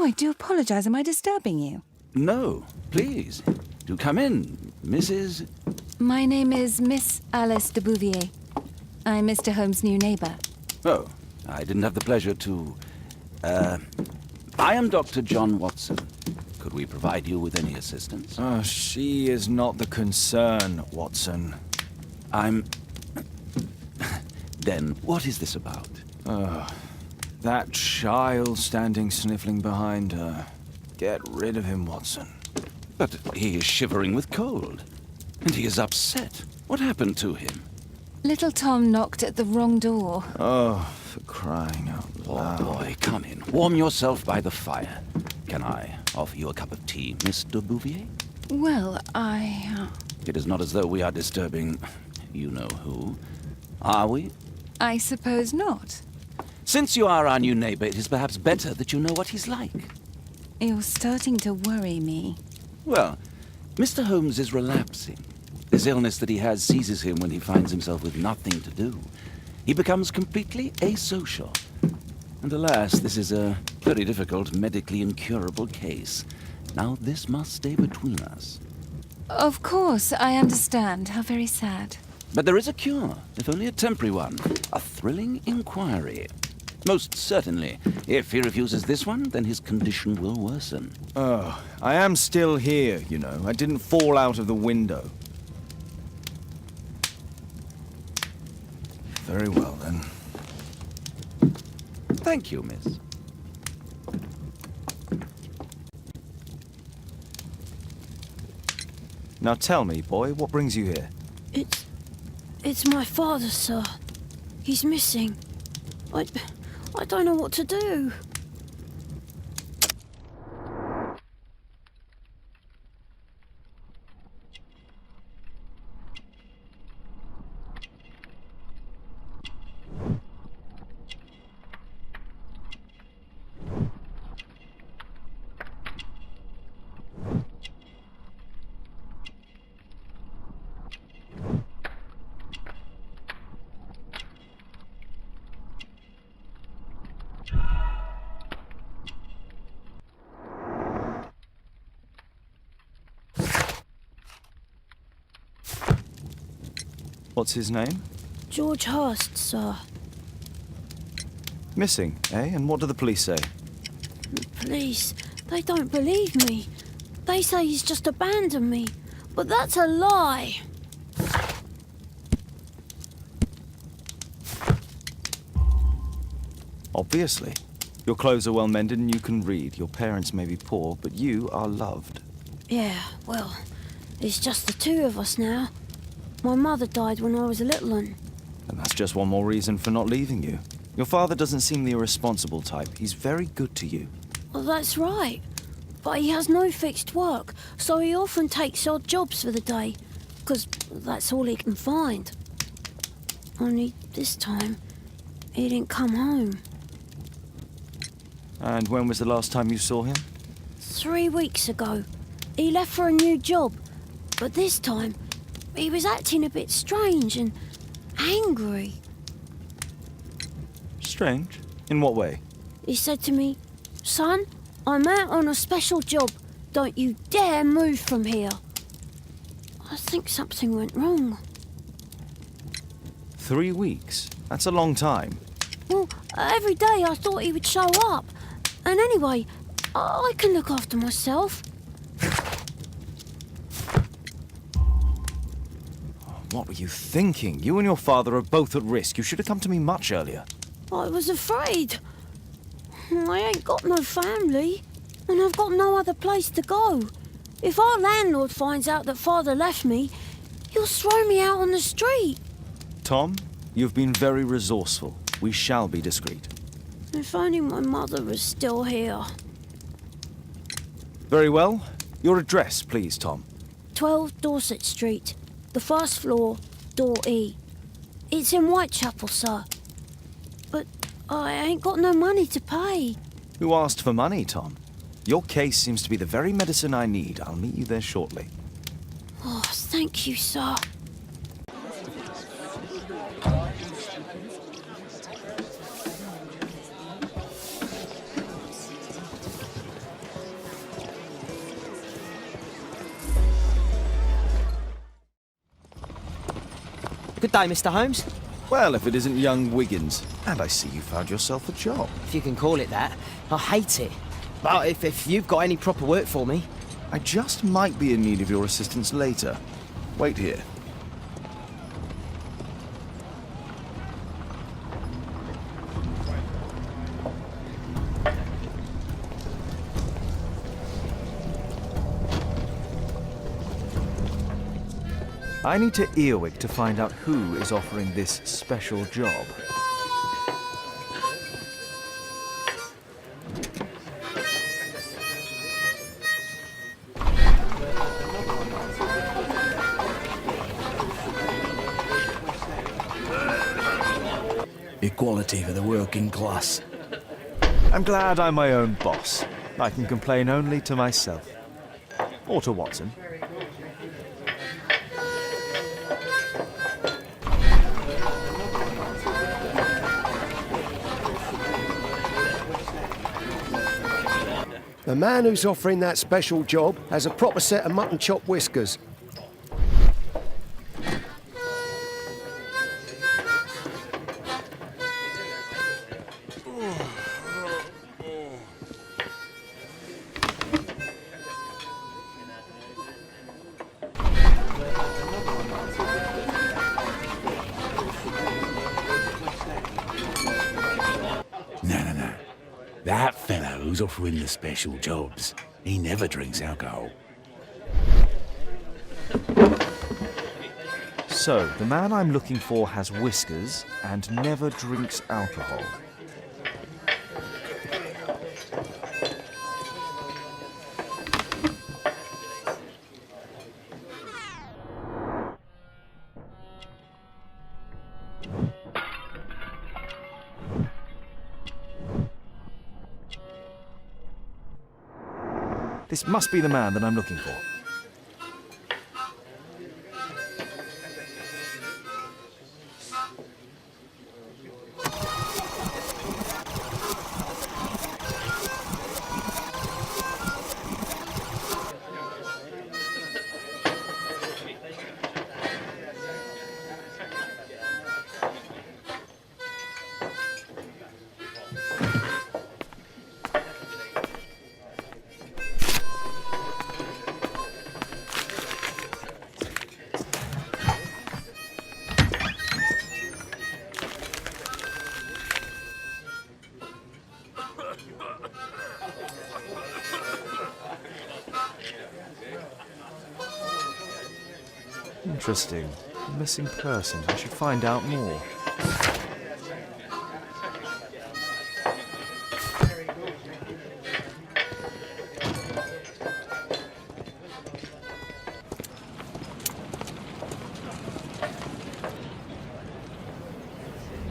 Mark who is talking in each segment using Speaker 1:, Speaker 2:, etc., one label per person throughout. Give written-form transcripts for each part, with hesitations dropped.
Speaker 1: I do apologize. Am I disturbing you?
Speaker 2: No, please. Do come in, Mrs.
Speaker 1: My name is Miss Alice de Bouvier. I'm Mr. Holmes' new neighbor.
Speaker 2: Oh, I didn't have the pleasure to... I am Dr. John Watson. Could we provide you with any assistance?
Speaker 3: Oh, she is not the concern, Watson.
Speaker 2: I'm... Then, what is this about?
Speaker 3: That child standing sniffling behind her. Get rid of him, Watson.
Speaker 2: But he is shivering with cold. And he is upset. What happened to him?
Speaker 1: Little Tom knocked at the wrong door.
Speaker 3: Oh, for crying out loud.
Speaker 2: Oh, boy, come in. Warm yourself by the fire. Can I offer you a cup of tea, Miss de Bouvier?
Speaker 1: Well,
Speaker 2: It is not as though we are disturbing you-know-who. Are we?
Speaker 1: I suppose not.
Speaker 2: Since you are our new neighbor, it is perhaps better that you know what he's like.
Speaker 1: You're starting to worry me.
Speaker 2: Well, Mr. Holmes is relapsing. This illness that he has seizes him when he finds himself with nothing to do. He becomes completely asocial. And alas, this is a very difficult, medically incurable case. Now, this must stay between us.
Speaker 1: Of course, I understand. How very sad.
Speaker 2: But there is a cure, if only a temporary one. A thrilling inquiry. Most certainly. If he refuses this one, then his condition will worsen.
Speaker 3: Oh, I am still here, you know. I didn't fall out of the window. Very well, then.
Speaker 2: Thank you, miss.
Speaker 3: Now tell me, boy, what brings you here?
Speaker 4: It's my father, sir. He's missing. I don't know what to do.
Speaker 3: What's his name?
Speaker 4: George Hurst, sir.
Speaker 3: Missing, eh? And what do the police say?
Speaker 4: The police, they don't believe me. They say he's just abandoned me. But that's a lie.
Speaker 3: Obviously. Your clothes are well mended and you can read. Your parents may be poor, but you are loved.
Speaker 4: Yeah, well, it's just the two of us now. My mother died when I was a little one.
Speaker 3: And that's just one more reason for not leaving you. Your father doesn't seem the irresponsible type. He's very good to you.
Speaker 4: Well, that's right. But he has no fixed work, so he often takes odd jobs for the day, because that's all he can find. Only this time, he didn't come home.
Speaker 3: And when was the last time you saw him?
Speaker 4: 3 weeks ago. He left for a new job, but this time, he was acting a bit strange and angry.
Speaker 3: Strange? In what way?
Speaker 4: He said to me, "Son, I'm out on a special job. Don't you dare move from here." I think something went wrong.
Speaker 3: 3 weeks? That's a long time.
Speaker 4: Well, every day I thought he would show up. And anyway, I can look after myself.
Speaker 3: What were you thinking? You and your father are both at risk. You should have come to me much earlier.
Speaker 4: I was afraid. I ain't got no family, and I've got no other place to go. If our landlord finds out that Father left me, he'll throw me out on the street.
Speaker 3: Tom, you've been very resourceful. We shall be discreet.
Speaker 4: If only my mother was still here.
Speaker 3: Very well. Your address, please, Tom.
Speaker 4: 12 Dorset Street, the first floor, door E. It's in Whitechapel, sir. But I ain't got no money to pay.
Speaker 3: Who asked for money, Tom? Your case seems to be the very medicine I need. I'll meet you there shortly.
Speaker 4: Oh, thank you, sir.
Speaker 5: Good day, Mr. Holmes.
Speaker 3: Well, if it isn't young Wiggins. And I see you found yourself a job.
Speaker 5: If you can call it that. I hate it. But if you've got any proper work for me...
Speaker 3: I just might be in need of your assistance later. Wait here. I need to earwig to find out who is offering this special job.
Speaker 6: Equality for the working class.
Speaker 3: I'm glad I'm my own boss. I can complain only to myself. Or to Watson.
Speaker 7: The man who's offering that special job has a proper set of mutton chop whiskers.
Speaker 6: No. That fellow who's offering the special jobs, he never drinks alcohol.
Speaker 3: So, the man I'm looking for has whiskers and never drinks alcohol. This must be the man that I'm looking for. Interesting. Missing person. I should find out more.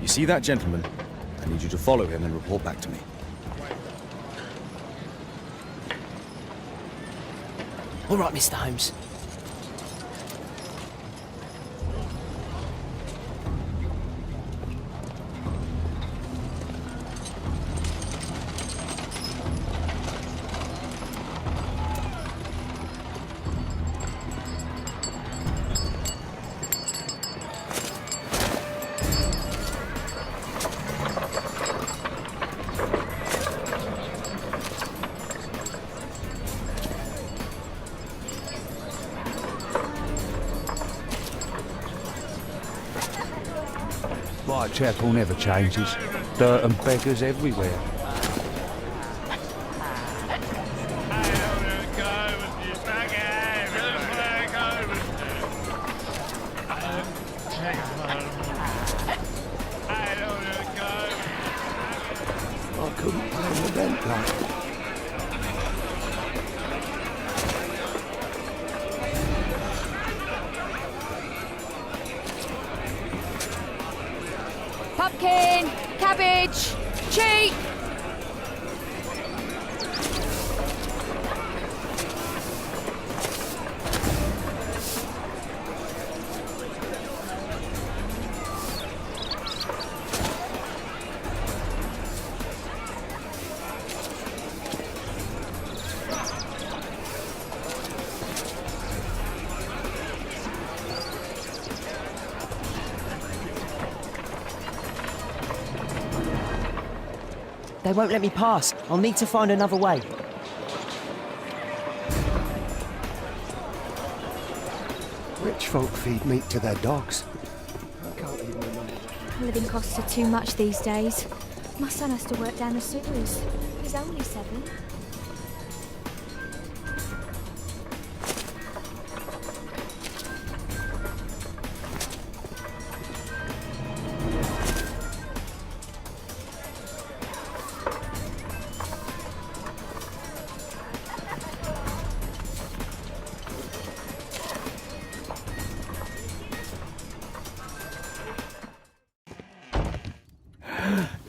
Speaker 8: You see that gentleman? I need you to follow him and report back to me.
Speaker 5: All right, Mr. Holmes.
Speaker 6: Whitechapel never changes. Dirt and beggars everywhere.
Speaker 7: I couldn't play an event like.
Speaker 1: Pumpkin, cabbage, cheek.
Speaker 5: They won't let me pass. I'll need to find another way.
Speaker 7: Rich folk feed meat to their dogs. I can't even remember.
Speaker 9: Living costs are too much these days. My son has to work down the sewers. He's only 7.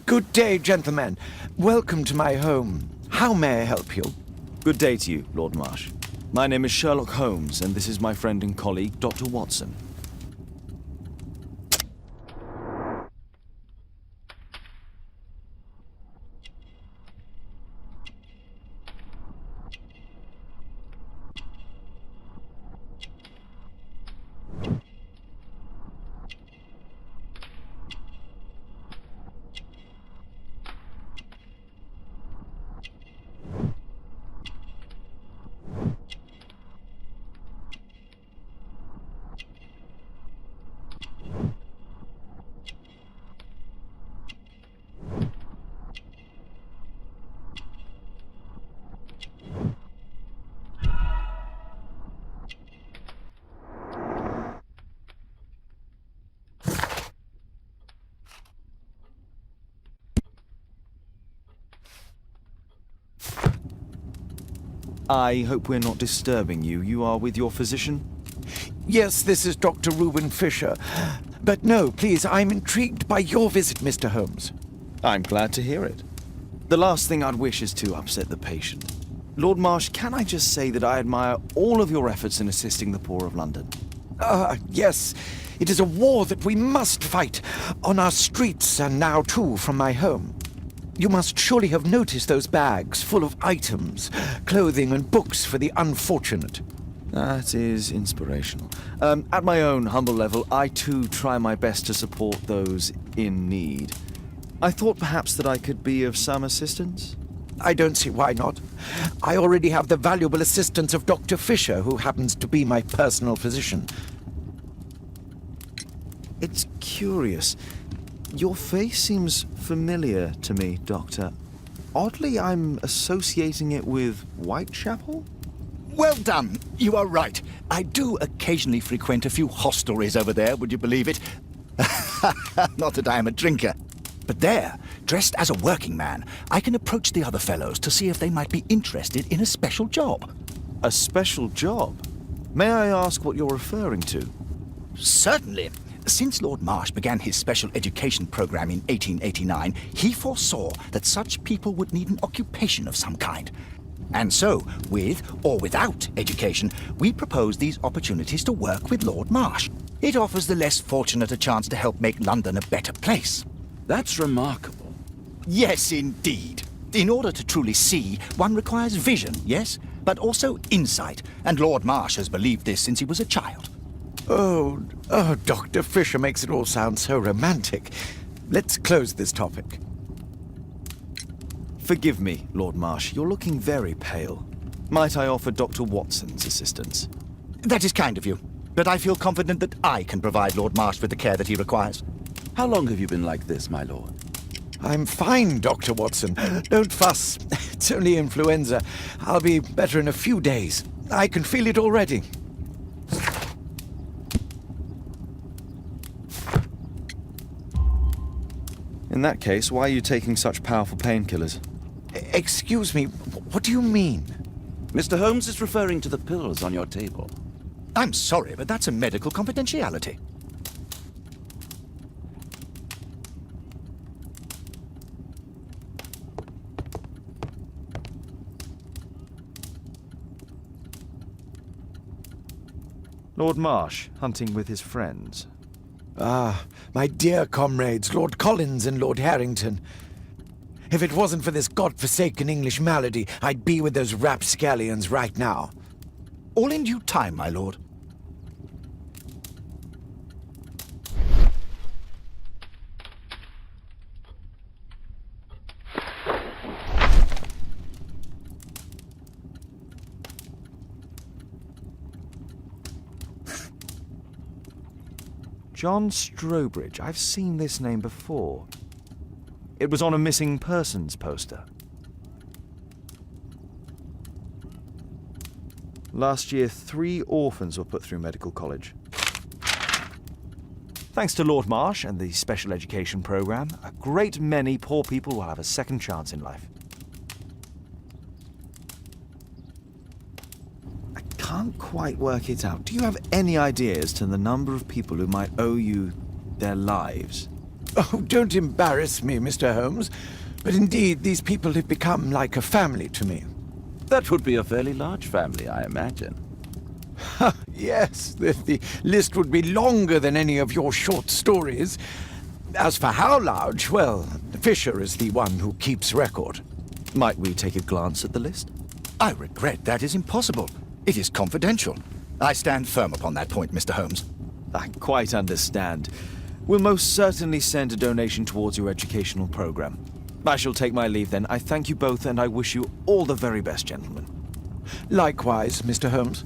Speaker 10: Good day, gentlemen. Welcome to my home. How may I help you?
Speaker 3: Good day to you, Lord Marsh. My name is Sherlock Holmes, and this is my friend and colleague, Dr. Watson. I hope we're not disturbing you. You are with your physician?
Speaker 10: Yes, this is Dr. Reuben Fisher. But no, please, I'm intrigued by your visit, Mr. Holmes.
Speaker 3: I'm glad to hear it. The last thing I'd wish is to upset the patient. Lord Marsh, can I just say that I admire all of your efforts in assisting the poor of London?
Speaker 10: Yes. It is a war that we must fight on our streets and now, too, from my home. You must surely have noticed those bags full of items, clothing and books for the unfortunate.
Speaker 3: That is inspirational. At my own humble level, I too try my best to support those in need. I thought perhaps that I could be of some assistance.
Speaker 10: I don't see why not. I already have the valuable assistance of Dr. Fisher, who happens to be my personal physician.
Speaker 3: It's curious. Your face seems familiar to me, Doctor. Oddly, I'm associating it with Whitechapel?
Speaker 11: Well done. You are right. I do occasionally frequent a few hostelries over there, would you believe it? Not that I am a drinker. But there, dressed as a working man, I can approach the other fellows to see if they might be interested in a special job.
Speaker 3: A special job? May I ask what you're referring to?
Speaker 11: Certainly. Since Lord Marsh began his special education program in 1889, he foresaw that such people would need an occupation of some kind. And so, with or without education, we propose these opportunities to work with Lord Marsh. It offers the less fortunate a chance to help make London a better place.
Speaker 2: That's remarkable.
Speaker 11: Yes, indeed. In order to truly see, one requires vision, yes, but also insight, and Lord Marsh has believed this since he was a child.
Speaker 10: Oh, Dr. Fisher makes it all sound so romantic. Let's close this topic.
Speaker 3: Forgive me, Lord Marsh. You're looking very pale. Might I offer Dr. Watson's assistance?
Speaker 11: That is kind of you, but I feel confident that I can provide Lord Marsh with the care that he requires.
Speaker 2: How long have you been like this, my lord?
Speaker 10: I'm fine, Dr. Watson. Don't fuss. It's only influenza. I'll be better in a few days. I can feel it already.
Speaker 3: In that case, why are you taking such powerful painkillers?
Speaker 10: Excuse me, what do you mean?
Speaker 2: Mr. Holmes is referring to the pills on your table.
Speaker 11: I'm sorry, but that's a medical confidentiality.
Speaker 3: Lord Marsh, hunting with his friends.
Speaker 10: Ah, my dear comrades, Lord Collins and Lord Harrington. If it wasn't for this godforsaken English malady, I'd be with those rapscallions right now.
Speaker 11: All in due time, my lord.
Speaker 3: John Strobridge. I've seen this name before. It was on a missing persons poster. Last year, 3 orphans were put through medical college. Thanks to Lord Marsh and the special education program, a great many poor people will have a second chance in life. I can't quite work it out. Do you have any idea as to the number of people who might owe you their lives?
Speaker 10: Oh, don't embarrass me, Mr. Holmes. But indeed, these people have become like a family to me.
Speaker 2: That would be a fairly large family, I imagine.
Speaker 10: Yes, the list would be longer than any of your short stories. As for how large, well, Fisher is the one who keeps record.
Speaker 3: Might we take a glance at the list?
Speaker 11: I regret that is impossible. It is confidential. I stand firm upon that point, Mr. Holmes.
Speaker 3: I quite understand. We'll most certainly send a donation towards your educational program. I shall take my leave then. I thank you both and I wish you all the very best, gentlemen.
Speaker 10: Likewise, Mr. Holmes.